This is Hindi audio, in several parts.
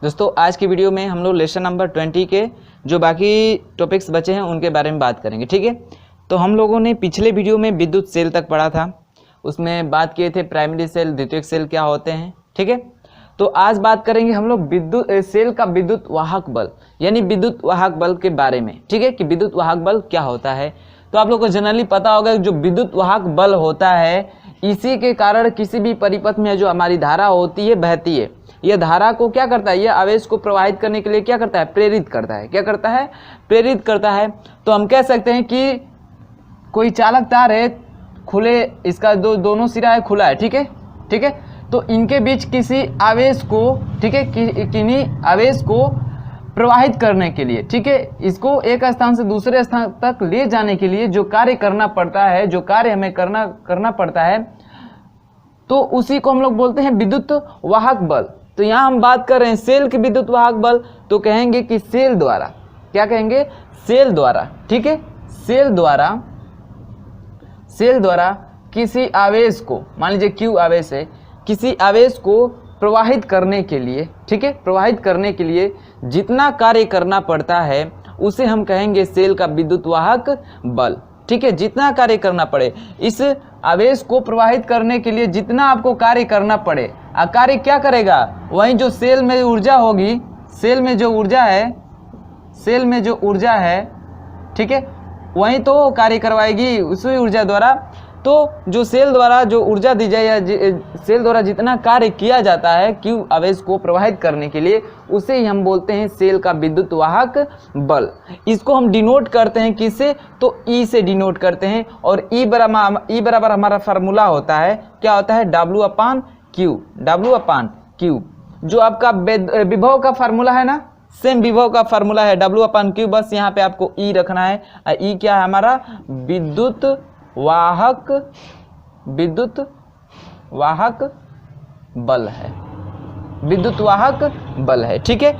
दोस्तों आज की वीडियो में हम लोग लेसन नंबर 20 के जो बाकी टॉपिक्स बचे हैं उनके बारे में बात करेंगे। ठीक है, तो हम लोगों ने पिछले वीडियो में विद्युत सेल तक पढ़ा था, उसमें बात किए थे प्राइमरी सेल, द्वितीयक सेल क्या होते हैं। ठीक है, तो आज बात करेंगे हम लोग विद्युत सेल का विद्युत वाहक बल यानी विद्युत वाहक बल के बारे में। ठीक है, कि विद्युत वाहक बल क्या होता है। तो आप लोग को जनरली पता होगा कि जो विद्युत वाहक बल होता है, इसी के कारण किसी भी परिपथ में जो हमारी धारा होती है बहती है, यह धारा को क्या करता है, यह आवेश को प्रवाहित करने के लिए क्या करता है, प्रेरित करता है। क्या करता है, प्रेरित करता है। तो हम कह सकते हैं कि कोई चालक तार है, खुले, इसका दोनों सिरा है खुला है। ठीक है, ठीक है, तो इनके बीच किसी आवेश को, ठीक है, किन्हीं आवेश को प्रवाहित करने के लिए, ठीक है, इसको एक स्थान से दूसरे स्थान तक ले जाने के लिए जो कार्य करना पड़ता है, जो कार्य हमें करना पड़ता है, तो उसी को हम लोग बोलते हैं विद्युत वाहक बल। तो यहाँ हम बात कर रहे हैं सेल के विद्युत वाहक बल, तो कहेंगे कि सेल द्वारा, क्या कहेंगे, सेल द्वारा। ठीक है, सेल द्वारा किसी आवेश को, मान लीजिए Q आवेश है, किसी आवेश को प्रवाहित करने के लिए, ठीक है, प्रवाहित करने के लिए जितना कार्य करना पड़ता है उसे हम कहेंगे सेल का विद्युत वाहक बल। ठीक है, जितना कार्य करना पड़े, इस आवेश को प्रवाहित करने के लिए जितना आपको कार्य करना पड़े, कार्य क्या करेगा, वहीं जो सेल में ऊर्जा होगी, सेल में जो ऊर्जा है, ठीक है, वहीं तो कार्य करवाएगी उसी ऊर्जा द्वारा। तो जो सेल द्वारा जो ऊर्जा दी जाए या सेल द्वारा जितना कार्य किया जाता है Q आवेश को प्रवाहित करने के लिए, उसे ही हम बोलते हैं सेल का विद्युत वाहक बल। इसको हम डिनोट करते हैं किससे, तो E से डिनोट करते हैं। और E बराबर हमारा फार्मूला होता है, क्या होता है, W अपान Q। जो आपका विभव का फार्मूला है ना, सेम विभव का फार्मूला है W अपान Q, बस यहाँ पे आपको E रखना है। E क्या है हमारा, विद्युत वाहक बल है, विद्युत वाहक बल है। ठीक है,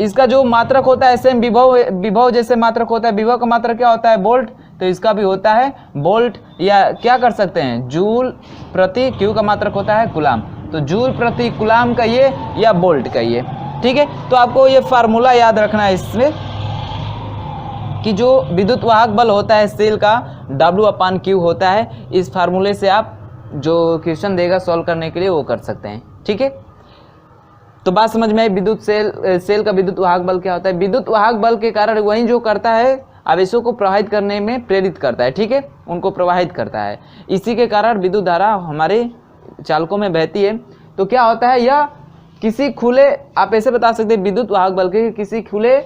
इसका जो मात्रक होता है सेम विभव जैसे मात्रक होता है, विभव का मात्रक क्या होता है, वोल्ट, तो इसका भी होता है वोल्ट, या क्या कर सकते हैं, जूल प्रति, Q का मात्रक होता है कूलाम, तो जूल प्रति कूलाम कहिए या वोल्ट कहिए। ठीक है, तो आपको ये फार्मूला याद रखना है इसमें कि जो विद्युत वाहक बल होता है सेल का W अपान Q होता है। इस फार्मूले से आप जो क्वेश्चन देगा सॉल्व करने के लिए वो कर सकते हैं। ठीक है, तो बात समझ में आई, विद्युत सेल का विद्युत वाहक बल क्या होता है। विद्युत वाहक बल के कारण वही जो करता है, आवेशों को प्रवाहित करने में प्रेरित करता है। ठीक है, उनको प्रवाहित करता है, इसी के कारण विद्युत धारा हमारे चालकों में बहती है। तो क्या होता है, यह किसी खुले, आप ऐसे बता सकते हैं विद्युत वाहक बल के किसी खुले,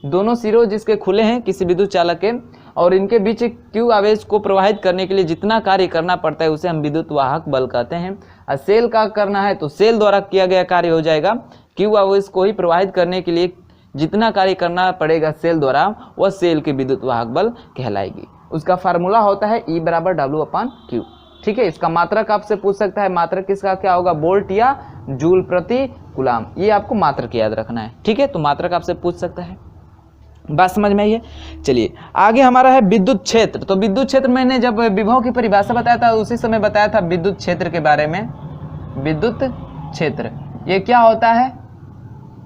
दोनों सिरों जिसके खुले हैं किसी विद्युत चालक के, और इनके बीच Q आवेश को प्रवाहित करने के लिए जितना कार्य करना पड़ता है उसे हम विद्युत वाहक बल कहते हैं। और सेल का करना है तो सेल द्वारा किया गया कार्य हो जाएगा, Q आवेश को ही प्रवाहित करने के लिए जितना कार्य करना पड़ेगा सेल द्वारा, वह सेल के विद्युत वाहक बल कहलाएगी। उसका फार्मूला होता है E बराबर W अपान Q। ठीक है, इसका मात्रक आपसे पूछ सकता है, मात्रक इसका क्या होगा, वोल्ट या जूल प्रति कूलाम, ये आपको मात्रक याद रखना है। ठीक है, तो मात्रक आपसे पूछ सकता है, बात समझ में आई है। चलिए आगे हमारा है विद्युत क्षेत्र। तो विद्युत क्षेत्र मैंने जब विभव की परिभाषा बताया था उसी समय बताया था विद्युत क्षेत्र के बारे में। विद्युत क्षेत्र ये क्या होता है,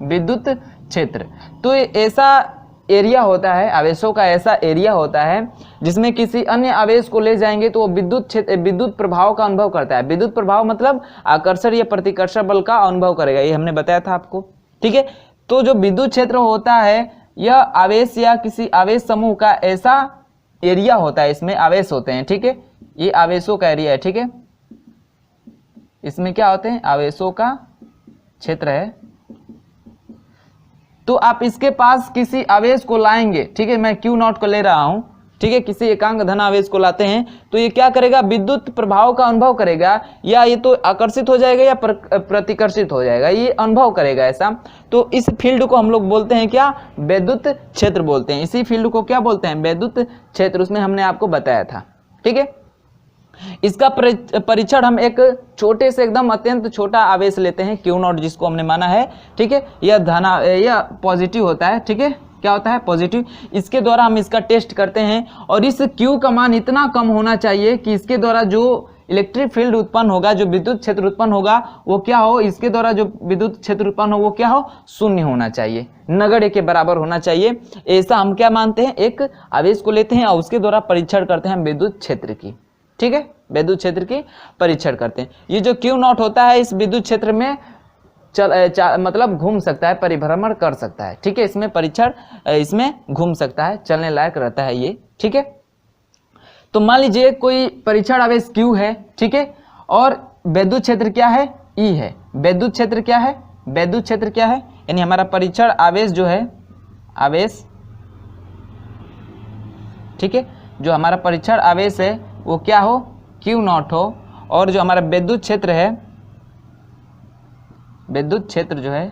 विद्युत क्षेत्र तो ये ऐसा एरिया होता है, आवेशों का ऐसा एरिया होता है जिसमें किसी अन्य आवेश को ले जाएंगे तो वो विद्युत प्रभाव का अनुभव करता है। विद्युत प्रभाव मतलब आकर्षण या प्रतिकर्षण बल का अनुभव करेगा, ये हमने बताया था आपको। ठीक है, तो जो विद्युत क्षेत्र होता है यह आवेश या किसी आवेश समूह का ऐसा एरिया होता है, इसमें आवेश होते हैं। ठीक है, ये आवेशों का एरिया है। ठीक है, इसमें क्या होते हैं, आवेशों का क्षेत्र है। तो आप इसके पास किसी आवेश को लाएंगे, ठीक है, मैं Q0 को ले रहा हूं, ठीक है, किसी एकांक धन आवेश को लाते हैं तो ये क्या करेगा, विद्युत प्रभाव का अनुभव करेगा, या ये तो आकर्षित हो जाएगा या प्रतिकर्षित हो जाएगा, ये अनुभव करेगा ऐसा। तो इस फील्ड को हम लोग बोलते हैं क्या, विद्युत क्षेत्र बोलते हैं। इसी फील्ड को क्या बोलते हैं, विद्युत क्षेत्र, उसमें हमने आपको बताया था। ठीक है, इसका परीक्षण हम एक छोटे से एकदम अत्यंत छोटा आवेश लेते हैं Q0 जिसको हमने माना है। ठीक है, यह पॉजिटिव होता है। ठीक है, क्या होता है, पॉजिटिव। इसके द्वारा हम इसका टेस्ट करते हैं और इस Q का मान इतना कम होना चाहिए कि इसके द्वारा जो इलेक्ट्रिक फील्ड उत्पन्न होगा, जो विद्युत क्षेत्र उत्पन्न होगा वो क्या हो, इसके द्वारा जो विद्युत क्षेत्र उत्पन्न हो वो क्या हो, शून्य होना चाहिए, नगण्य के बराबर होना चाहिए। ऐसा हम क्या मानते हैं, एक आवेश को लेते हैं और उसके द्वारा परीक्षण करते हैं विद्युत क्षेत्र की, ठीक है, विद्युत क्षेत्र की परीक्षण करते हैं। ये जो क्यू नॉट होता है इस विद्युत क्षेत्र में मतलब घूम सकता है, परिभ्रमण कर सकता है, ठीक है, इसमें परीक्षण इसमें घूम सकता है, चलने लायक रहता है ये, ठीक है। तो मान लीजिए कोई परीक्षण आवेश Q है, ठीक है, और विद्युत क्षेत्र क्या है, E है। विद्युत क्षेत्र क्या है, विद्युत क्षेत्र क्या है, यानी हमारा परीक्षण आवेश जो है, आवेश, ठीक है, जो हमारा परीक्षण आवेश है वो क्या हो, Q नॉट हो, और जो हमारा विद्युत क्षेत्र है, विद्युत क्षेत्र जो है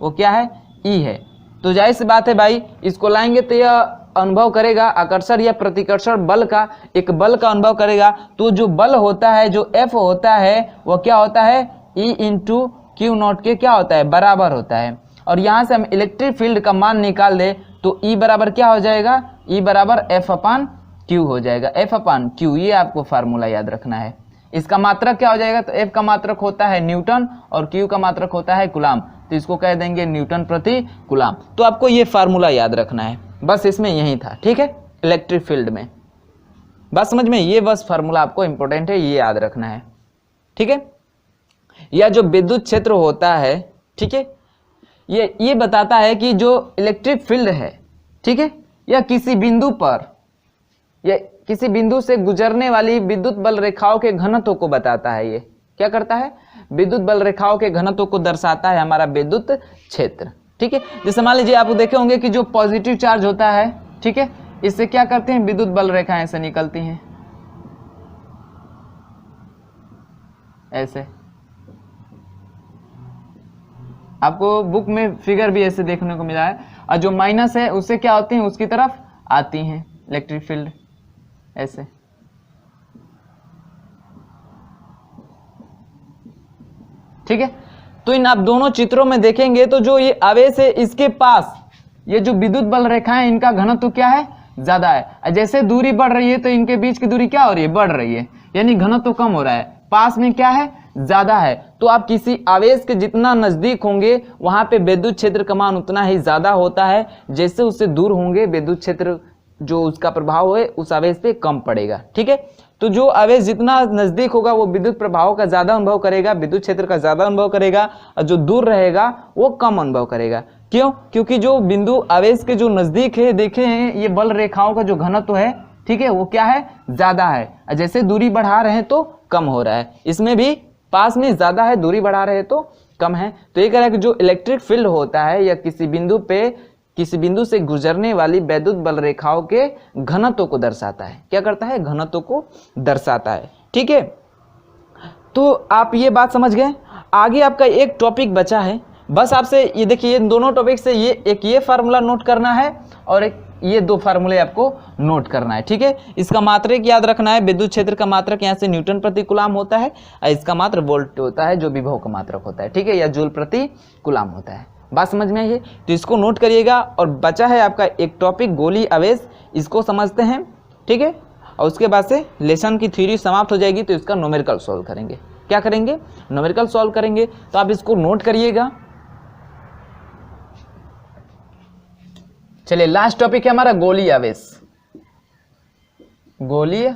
वो क्या है, E है। तो जाहिर सी बात है भाई, इसको लाएंगे तो यह अनुभव करेगा आकर्षण या प्रतिकर्षण बल का, एक बल का अनुभव करेगा। तो जो बल होता है, जो F होता है वो क्या होता है, E इंटू क्यू नॉट के क्या होता है, बराबर होता है। और यहाँ से हम इलेक्ट्रिक फील्ड का मान निकाल दे तो E बराबर क्या हो जाएगा, E बराबर F अपान Q हो जाएगा, F अपान Q, ये आपको फार्मूला याद रखना है। इसका मात्रक क्या हो जाएगा, तो F का मात्रक होता है न्यूटन और Q का मात्रक होता है कूलाम, तो इसको कह देंगे न्यूटन प्रति कूलाम। तो आपको ये फार्मूला याद रखना है, बस इसमें यही था, ठीक है, इलेक्ट्रिक फील्ड में, बस समझ में, ये बस फार्मूला आपको इंपॉर्टेंट है, ये याद रखना है, ठीक है। या जो विद्युत क्षेत्र होता है, ठीक है, ये बताता है कि जो इलेक्ट्रिक फील्ड है, ठीक है, या किसी बिंदु पर या किसी बिंदु से गुजरने वाली विद्युत बल रेखाओं के घनत्व को बताता है। ये क्या करता है, विद्युत बल रेखाओं के घनत्व को दर्शाता है हमारा विद्युत क्षेत्र, ठीक है। जैसे मान लीजिए आप देखे होंगे कि जो पॉजिटिव चार्ज होता है, ठीक है, इससे क्या करते हैं, विद्युत बल रेखाएं ऐसे निकलती हैं, ऐसे, आपको बुक में फिगर भी ऐसे देखने को मिला है। और जो माइनस है उससे क्या होती हैं, उसकी तरफ आती हैं इलेक्ट्रिक फील्ड, ऐसे, ठीक है। तो इन आप दोनों चित्रों में देखेंगे तो जो ये आवेश है इसके पास ये जो विद्युत बल रेखाएं, इनका घनत्व क्या है, ज्यादा है। जैसे दूरी बढ़ रही है तो इनके बीच की दूरी क्या हो रही है, बढ़ रही है, यानी घनत्व कम हो रहा है, पास में क्या है, ज्यादा है। तो आप किसी आवेश के जितना नजदीक होंगे वहां पे विद्युत क्षेत्र का मान उतना ही ज्यादा होता है, जैसे उससे दूर होंगे विद्युत क्षेत्र जो उसका प्रभाव है उस आवेश पे कम पड़ेगा, ठीक है। तो जो आवेश जितना नजदीक होगा वो विद्युत प्रभाव का ज्यादा अनुभव करेगा, विद्युत क्षेत्र का ज्यादा अनुभव करेगा, और जो दूर रहेगा वो कम अनुभव करेगा। क्यों, क्योंकि जो बिंदु आवेश के जो नजदीक है, देखे हैं ये बल रेखाओं का जो घनत्व है, ठीक है, वो क्या है, ज्यादा है, जैसे दूरी बढ़ा रहे हैं तो कम हो रहा है, इसमें भी पास में ज्यादा है, दूरी बढ़ा रहे हैं तो कम है। तो ये कह रहा है कि जो इलेक्ट्रिक फील्ड होता है या किसी बिंदु से गुजरने वाली वैद्युत बल रेखाओं के घनत्व को दर्शाता है, क्या करता है, घनत्व को दर्शाता है, ठीक है। तो आप ये बात समझ गए। आगे आपका एक टॉपिक बचा है, बस आपसे ये देखिए, इन दोनों टॉपिक से ये फार्मूला नोट करना है और एक ये दो फार्मूले आपको नोट करना है, ठीक है। इसका मात्रक याद रखना है, विद्युत क्षेत्र का मात्रक यहाँ से न्यूटन प्रति कूलाम होता है और इसका मात्र वोल्ट होता है जो विभव का मात्रक होता है, ठीक है, या जूल प्रति कूलाम होता है। बात समझ में आई है, तो इसको नोट करिएगा। और बचा है आपका एक टॉपिक गोली आवेश, इसको समझते हैं, ठीक है, और उसके बाद से लेसन की थ्योरी समाप्त हो जाएगी, तो इसका न्यूमेरिकल सॉल्व करेंगे। क्या करेंगे, न्यूमेरिकल सॉल्व करेंगे। तो आप इसको नोट करिएगा। चलिए लास्ट टॉपिक है हमारा गोलीय आवेश। गोलीय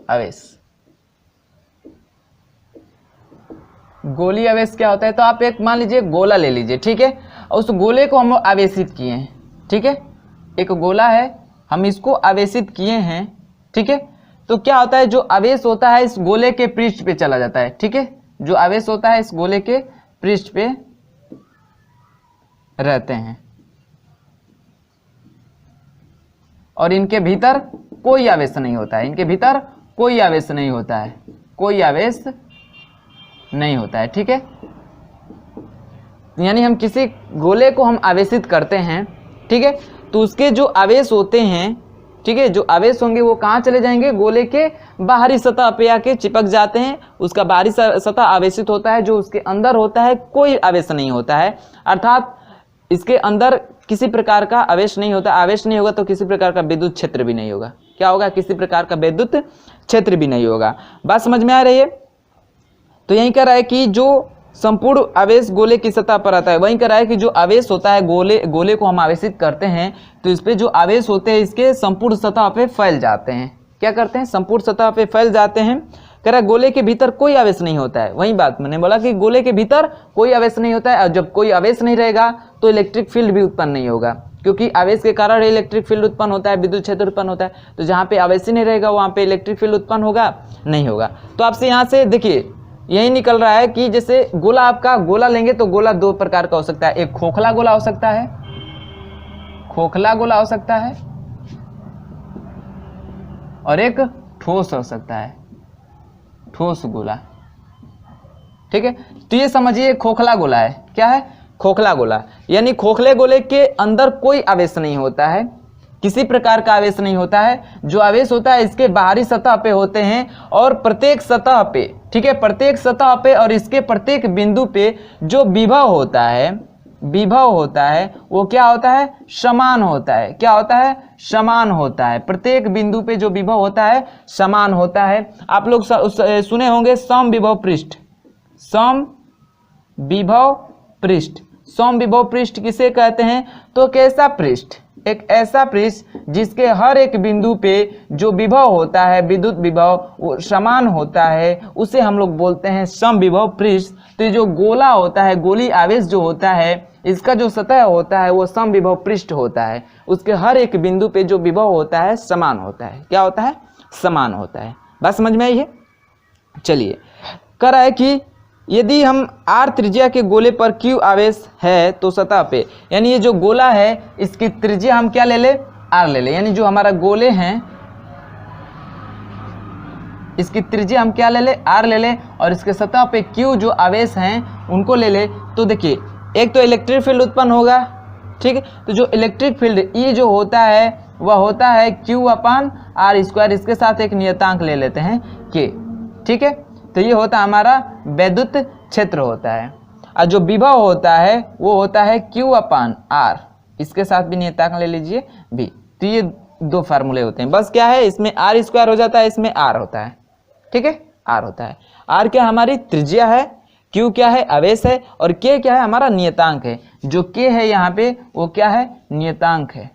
आवेश, गोलीय आवेश क्या होता है, तो आप एक मान लीजिए गोला ले लीजिए, ठीक है, और उस गोले को हम आवेशित किए हैं, ठीक है, एक गोला है, हम इसको आवेशित किए हैं, ठीक है। तो क्या होता है, जो आवेश होता है इस गोले के पृष्ठ पे चला जाता है, ठीक है, जो आवेश होता है इस गोले के पृष्ठ पे रहते हैं और इनके भीतर कोई आवेश नहीं होता है, इनके भीतर कोई आवेश नहीं होता है, कोई आवेश नहीं होता है, ठीक है। यानी हम किसी गोले को हम आवेशित करते हैं, ठीक है, तो उसके जो आवेश होते हैं, ठीक है, जो आवेश होंगे वो कहाँ चले जाएंगे, गोले के बाहरी सतह पे आके चिपक जाते हैं, उसका बाहरी सतह आवेशित होता है, जो उसके अंदर होता है कोई आवेश नहीं होता है, अर्थात इसके अंदर किसी प्रकार का आवेश नहीं होता। आवेश नहीं होगा तो किसी प्रकार का विद्युत क्षेत्र भी नहीं होगा। क्या होगा, किसी प्रकार का विद्युत क्षेत्र भी नहीं होगा। बात समझ में आ रही है? तो यही कह रहा है कि जो संपूर्ण आवेश गोले की सतह पर आता है, वही कह रहा है कि जो आवेश होता है गोले को हम आवेशित करते हैं तो इस पे जो आवेश होते हैं इसके संपूर्ण सतह पे फैल जाते हैं। क्या करते हैं? संपूर्ण सतह पे फैल जाते हैं। कह रहा है गोले के भीतर कोई आवेश नहीं होता है। वही बात मैंने बोला कि गोले के भीतर कोई आवेश नहीं होता है, और जब कोई आवेश नहीं रहेगा तो इलेक्ट्रिक फील्ड भी उत्पन्न नहीं होगा, क्योंकि आवेश के कारण इलेक्ट्रिक फील्ड उत्पन्न होता है, विद्युत क्षेत्र उत्पन्न होता है। तो जहाँ पे आवेश ही नहीं रहेगा वहाँ पे इलेक्ट्रिक फील्ड उत्पन्न होगा नहीं होगा। तो आपसे यहाँ से देखिए यही निकल रहा है कि जैसे गोला, आपका गोला लेंगे तो गोला दो प्रकार का हो सकता है। एक खोखला गोला हो सकता है, खोखला गोला हो सकता है, और एक ठोस हो सकता है, ठोस गोला। ठीक है, तो ये समझिए खोखला गोला है। क्या है? खोखला गोला। यानी खोखले गोले के अंदर कोई आवेश नहीं होता है, किसी प्रकार का आवेश नहीं होता है। जो आवेश होता है इसके बाहरी सतह पे होते हैं, और प्रत्येक सतह पे, ठीक है, प्रत्येक सतह पे और इसके प्रत्येक बिंदु पे जो विभव होता है, विभव होता है वो क्या होता है? समान होता है। क्या होता है? समान होता है। प्रत्येक बिंदु पे जो विभव होता है समान होता है। आप लोग सुने होंगे सम विभव पृष्ठ, सम विभव पृष्ठ। सम विभव पृष्ठ किसे कहते हैं? तो कैसा पृष्ठ? एक ऐसा पृष्ठ जिसके हर एक बिंदु पे जो विभव होता है, विद्युत विभव, वो समान होता है, उसे हम लोग बोलते हैं सम विभव पृष्ठ। तो ये जो गोला होता है, गोली आवेश जो होता है, इसका जो सतह होता है वो सम विभव पृष्ठ होता है। उसके हर एक बिंदु पे जो विभव होता है समान होता है। क्या होता है? समान होता है। बात समझ में आई है? चलिए, कह रहा है कि यदि हम r त्रिज्या के गोले पर q आवेश है तो सतह पे, यानी ये जो गोला है इसकी त्रिज्या हम क्या ले ले? r ले ले। यानी जो हमारा गोले हैं इसकी त्रिज्या हम क्या ले ले? r ले ले, और इसके सतह पे q जो आवेश हैं उनको ले ले। तो देखिए, एक तो इलेक्ट्रिक फील्ड उत्पन्न होगा, ठीक है। तो जो इलेक्ट्रिक फील्ड E जो होता है वह होता है Q/r²। इसके साथ एक नियतांक ले लेते हैं K, ठीक है। तो ये होता है हमारा वैद्युत क्षेत्र होता है, और जो विभव होता है वो होता है Q/r। इसके साथ भी नियतांक ले लीजिए V। तो ये दो फार्मूले होते हैं। बस क्या है, इसमें r² हो जाता है, इसमें r होता है, ठीक है, r होता है। r क्या हमारी त्रिज्या है, Q क्या है? आवेश है, और K क्या है? हमारा नियतांक है। जो K है यहाँ पे वो क्या है? नियतांक है,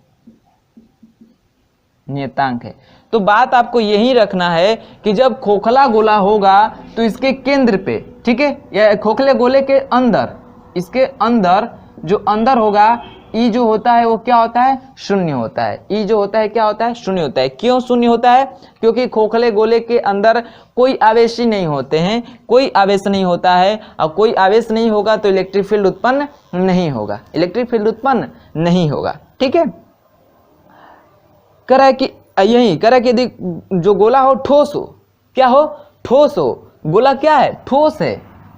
नियतांक है। तो बात आपको यही रखना है कि जब खोखला गोला होगा तो इसके केंद्र पे, ठीक है, या खोखले गोले के अंदर, इसके अंदर जो अंदर होगा E जो होता है वो क्या होता है? शून्य होता है। E जो होता है क्या होता है? शून्य होता है। क्यों शून्य होता है? क्योंकि खोखले गोले के अंदर कोई आवेश ही नहीं होते हैं, कोई आवेश नहीं होता है, और कोई आवेश नहीं होगा तो इलेक्ट्रिक फील्ड उत्पन्न नहीं होगा, इलेक्ट्रिक फील्ड उत्पन्न नहीं होगा, ठीक है। कह रहा है कि यही कह रहा है कि यदि जो गोला हो ठोस हो, क्या हो? ठोस हो। गोला क्या है? ठोस है।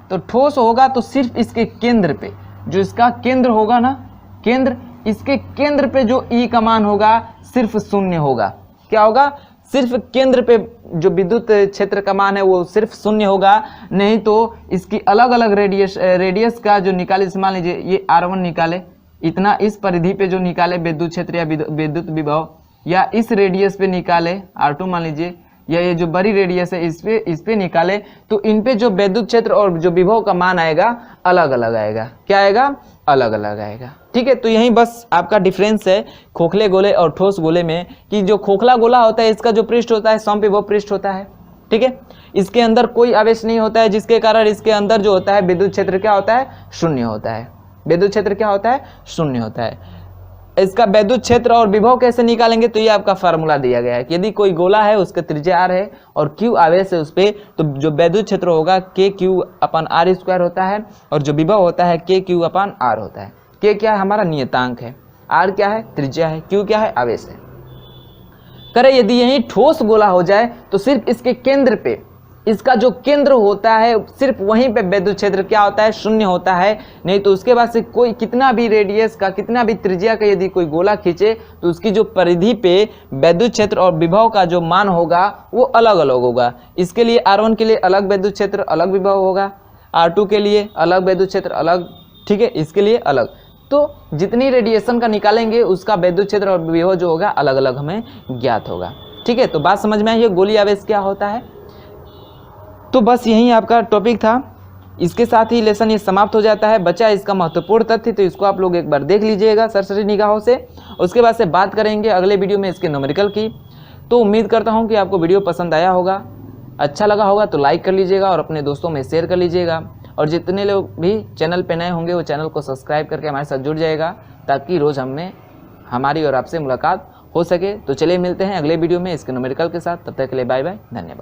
तो ठोस होगा तो सिर्फ इसके केंद्र पे, जो इसका केंद्र होगा ना, केंद्र, इसके केंद्र पे जो E का मान होगा सिर्फ शून्य होगा। क्या होगा? सिर्फ केंद्र पे जो विद्युत क्षेत्र का मान है वो सिर्फ शून्य होगा, नहीं तो इसकी अलग अलग रेडियस का जो निकाले, मान लीजिए ये R1 निकाले, इतना इस परिधि पे जो निकाले विद्युत क्षेत्र या विद्युत विभव, या इस रेडियस पे निकाले R2 मान लीजिए, या ये जो बड़ी रेडियस है इस पे निकाले, तो इन पे जो विद्युत क्षेत्र और जो विभव का मान आएगा अलग अलग आएगा। क्या आएगा? अलग अलग आएगा, ठीक है। तो यही बस आपका डिफरेंस है खोखले गोले और ठोस गोले में, कि जो खोखला गोला होता है इसका जो पृष्ठ होता है समविभव पृष्ठ होता है, ठीक है। इसके अंदर कोई आवेश नहीं होता है, जिसके कारण इसके अंदर जो होता है विद्युत क्षेत्र क्या होता है? शून्य होता है। विद्युत क्षेत्र क्या होता है? शून्य होता है। इसका वैद्युत क्षेत्र और विभव कैसे निकालेंगे? तो ये आपका फार्मूला दिया गया है कि यदि कोई गोला है उसका त्रिज्या r है और q आवेश है उस पे, तो जो वैद्युत क्षेत्र होगा KQ/r² होता है, और जो विभव होता है KQ/r होता है। K क्या है? हमारा नियतांक है, r क्या है? त्रिज्या है, q क्या है? आवेश है। करे यदि यही ठोस गोला हो जाए तो सिर्फ इसके केंद्र पे, इसका जो केंद्र होता है सिर्फ वहीं पे विद्युत क्षेत्र क्या होता है? शून्य होता है। नहीं तो उसके बाद से कोई कितना भी रेडियस का, कितना भी त्रिज्या का यदि कोई गोला खींचे तो उसकी जो परिधि पे विद्युत क्षेत्र और विभव का जो मान होगा वो अलग अलग होगा। इसके लिए R1 के लिए अलग विद्युत क्षेत्र अलग विभव होगा, R2 के लिए अलग विद्युत क्षेत्र अलग, ठीक है, इसके लिए अलग। तो जितनी रेडिएशन का निकालेंगे उसका विद्युत क्षेत्र और विभव जो होगा अलग अलग हमें ज्ञात होगा। ठीक है, तो बात समझ में आई है गोली आवेश क्या होता है। तो बस यही आपका टॉपिक था, इसके साथ ही लेसन ये समाप्त हो जाता है। बचा इसका महत्वपूर्ण तथ्य, तो इसको आप लोग एक बार देख लीजिएगा सरसरी निगाहों से। उसके बाद से बात करेंगे अगले वीडियो में इसके न्यूमेरिकल की। तो उम्मीद करता हूँ कि आपको वीडियो पसंद आया होगा, अच्छा लगा होगा तो लाइक कर लीजिएगा और अपने दोस्तों में शेयर कर लीजिएगा। और जितने लोग भी चैनल पे नए होंगे वो चैनल को सब्सक्राइब करके हमारे साथ जुड़ जाएगा, ताकि रोज़ हमारी और आपसे मुलाकात हो सके। तो चलिए मिलते हैं अगले वीडियो में इसके न्यूमेरिकल के साथ, तब तक के लिए बाय बाय, धन्यवाद।